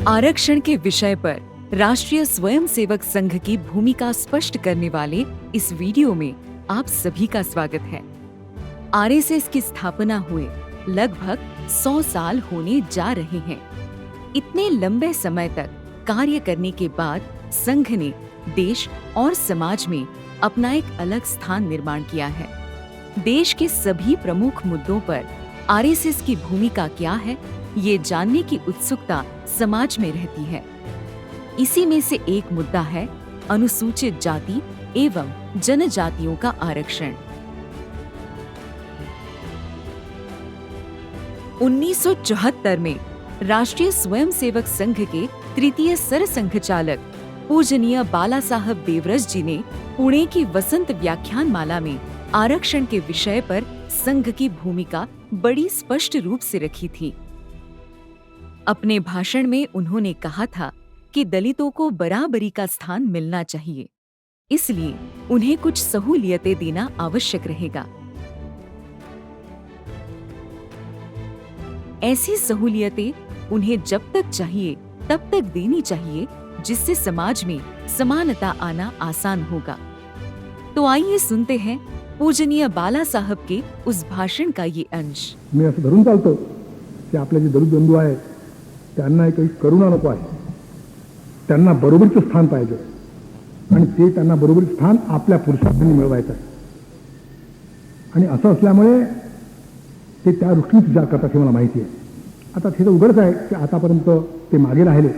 आरक्षण के विषय पर राष्ट्रीय स्वयंसेवक संघ की भूमिका स्पष्ट करने वाले इस वीडियो में आप सभी का स्वागत है। आरएसएस की स्थापना हुए लगभग 100 साल होने जा रहे हैं। इतने लंबे समय तक कार्य करने के बाद संघ ने देश और समाज में अपना एक अलग स्थान निर्माण किया है। देश के सभी प्रमुख मुद्दों पर आरएसएस की भूमिका क्या है, ये जानने की उत्सुकता समाज में रहती है। इसी में से एक मुद्दा है अनुसूचित जाति एवं जनजातियों का आरक्षण। 1974 में राष्ट्रीय स्वयंसेवक संघ के तृतीय सरसंघचालक पूजनीय बाला साहब देवरस जी ने पुणे की वसंत व्याख्यानमाला में आरक्षण के विषय पर संघ की भूमिका बड़ी स्पष्ट रूप से रखी थी। अपने भाषण में उन्होंने कहा था कि दलितों को बराबरी का स्थान मिलना चाहिए, इसलिए उन्हें कुछ सहूलियतें देना आवश्यक रहेगा। ऐसी सहूलियतें उन्हें जब तक चाहिए तब तक देनी चाहिए जिससे समाज में समानता आना आसान होगा। तो आइए सुनते हैं पूजनीय बाला साहब के उस भाषण का ये अंश। मी असं धरून चालतो की आपले जे दलित बंधू आहेत त्यांना काही करुणा नको आहे, त्यांना बरोबरीचं स्थान पाहिजे आणि ते त्यांना बरोबरीचं स्थान आपल्या पुरुषार्थांनी मिळवायचं आहे। आणि असं असल्यामुळे ते त्या दृष्टीने विचार करतात हे मला माहिती आहे। आता हे तर उघडच आहे की आतापर्यंत ते मागे राहिले,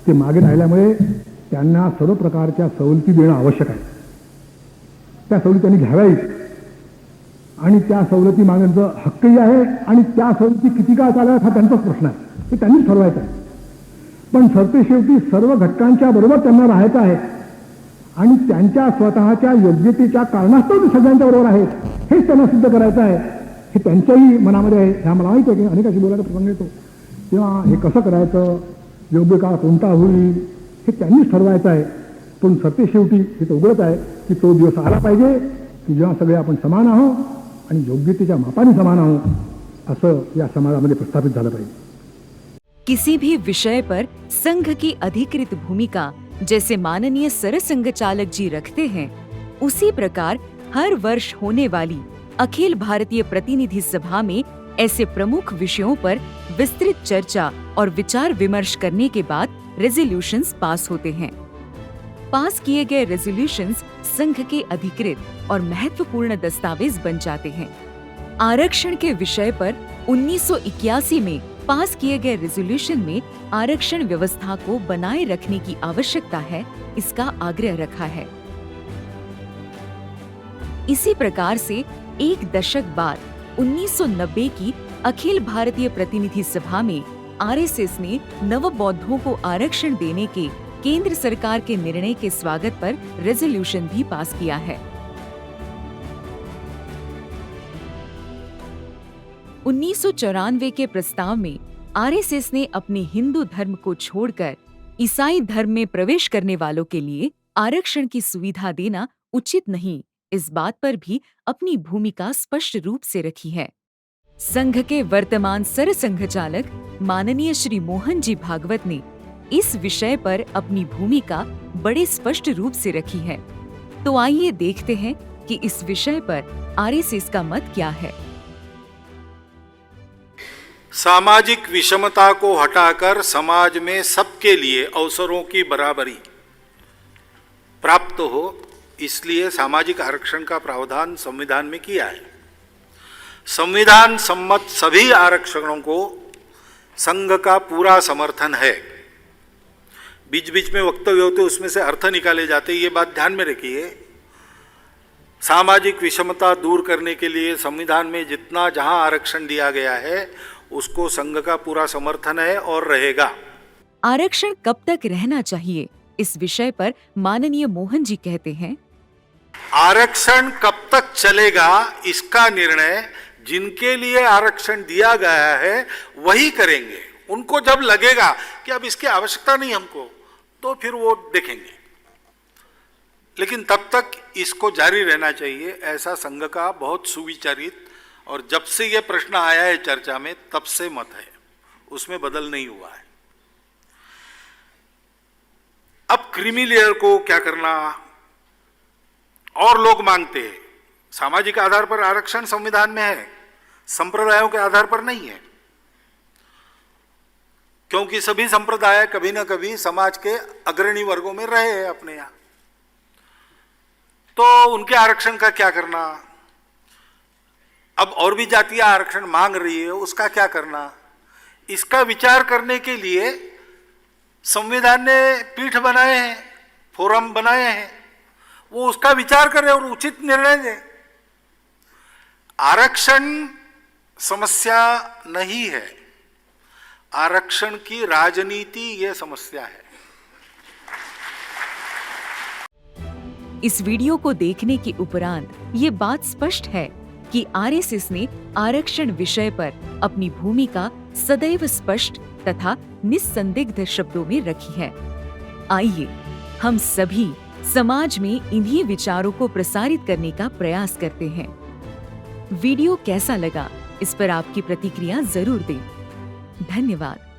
ते मागे राहिल्यामुळे त्यांना सर्व प्रकारच्या सवलती देणं आवश्यक आहे। त्या सवलती त्यांनी घ्याव्यात आणि त्या सवलती मागण्याचा हक्कही आहे आणि त्या सवलती किती काळ चालाव्यात हा त्यांचाच प्रश्न आहे, ते त्यांनीच ठरवायचं आहे। पण सरतेशेवटी सर्व घटकांच्या बरोबर त्यांना राहायचं आहे आणि त्यांच्या स्वतःच्या योग्यतेच्या कारणास्तव ते सगळ्यांच्या बरोबर आहेत हेच त्यांना सिद्ध करायचं आहे। हे त्यांच्याही मनामध्ये आहे। हे मला माहिती आहे की अनेकाशी बोलायला प्रसंग येतो तेव्हा हे कसं करायचं, योग्य काळ कोणता होईल हे त्यांनीच ठरवायचं आहे। पण सरतेशेवटी हे तर उघडच आहे की तो दिवस आला पाहिजे की जेव्हा सगळे आपण समान आहोत आणि योग्यतेच्या मापाने समान आहोत असं या समाजामध्ये प्रस्थापित झालं पाहिजे। किसी भी विषय पर संघ की अधिकृत भूमिका जैसे माननीय सरसंघचालक जी रखते हैं, उसी प्रकार हर वर्ष होने वाली अखिल भारतीय प्रतिनिधि सभा में ऐसे प्रमुख विषयों पर विस्तृत चर्चा और विचार विमर्श करने के बाद रेजोल्यूशंस पास होते हैं। पास किए गए रेजोल्यूशंस संघ के अधिकृत और महत्वपूर्ण दस्तावेज बन जाते हैं। आरक्षण के विषय पर 1981 में पास किए गए रेजोल्यूशन में आरक्षण व्यवस्था को बनाए रखने की आवश्यकता है, इसका आग्रह रखा है। इसी प्रकार से एक दशक बाद 1990 की अखिल भारतीय प्रतिनिधि सभा में आरएसएस ने नवबौद्धों को आरक्षण देने के केंद्र सरकार के निर्णय के स्वागत पर रेजोल्यूशन भी पास किया है। 1994 के प्रस्ताव में आरएसएस ने अपने हिंदू धर्म को छोड़कर ईसाई धर्म में प्रवेश करने वालों के लिए आरक्षण की सुविधा देना उचित नहीं, इस बात पर भी अपनी भूमिका स्पष्ट रूप से रखी है। संघ के वर्तमान सरसंघचालक माननीय श्री मोहन जी भागवत ने इस विषय पर अपनी भूमिका बड़े स्पष्ट रूप से रखी है। तो आइए देखते हैं कि इस विषय पर आरएसएस का मत क्या है। सामाजिक विषमता को हटाकर समाज में सबके लिए अवसरों की बराबरी प्राप्त हो, इसलिए सामाजिक आरक्षण का प्रावधान संविधान में किया है। संविधान सम्मत सभी आरक्षणों को संघ का पूरा समर्थन है। बीच बीच में वक्तव्य होते उसमें से अर्थ निकाले जाते, ये बात ध्यान में रखिए। सामाजिक विषमता दूर करने के लिए संविधान में जितना जहां आरक्षण दिया गया है उसको संघ का पूरा समर्थन है और रहेगा। आरक्षण कब तक रहना चाहिए, इस विषय पर माननीय मोहन जी कहते हैं, आरक्षण कब तक चलेगा इसका निर्णय जिनके लिए आरक्षण दिया गया है वही करेंगे। उनको जब लगेगा कि अब इसकी आवश्यकता नहीं हमको, तो फिर वो देखेंगे, लेकिन तब तक इसको जारी रहना चाहिए, ऐसा संघ का बहुत सुविचारित और जब से यह प्रश्न आया है चर्चा में तब से मत है, उसमें बदल नहीं हुआ है। क्रीमी लेयर को क्या करना, और लोग मांगते हैं सामाजिक आधार पर आरक्षण संविधान में है, संप्रदायों के आधार पर नहीं है, क्योंकि सभी संप्रदाय कभी ना कभी समाज के अग्रणी वर्गों में रहे हैं अपने यहां, तो उनके आरक्षण का क्या करना। अब और भी जातियां आरक्षण मांग रही है, उसका क्या करना, इसका विचार करने के लिए संविधान ने पीठ बनाए हैं, फोरम बनाए हैं, वो उसका विचार करें और उचित निर्णय दें। आरक्षण समस्या नहीं है, आरक्षण की राजनीति ये समस्या है। इस वीडियो को देखने के उपरांत ये बात स्पष्ट है कि आरएसएस ने आरक्षण विषय पर अपनी भूमिका सदैव स्पष्ट तथा निस्संदिग्ध शब्दों में रखी है। आइए हम सभी समाज में इन्हीं विचारों को प्रसारित करने का प्रयास करते हैं। वीडियो कैसा लगा, इस पर आपकी प्रतिक्रिया जरूर दें। धन्यवाद।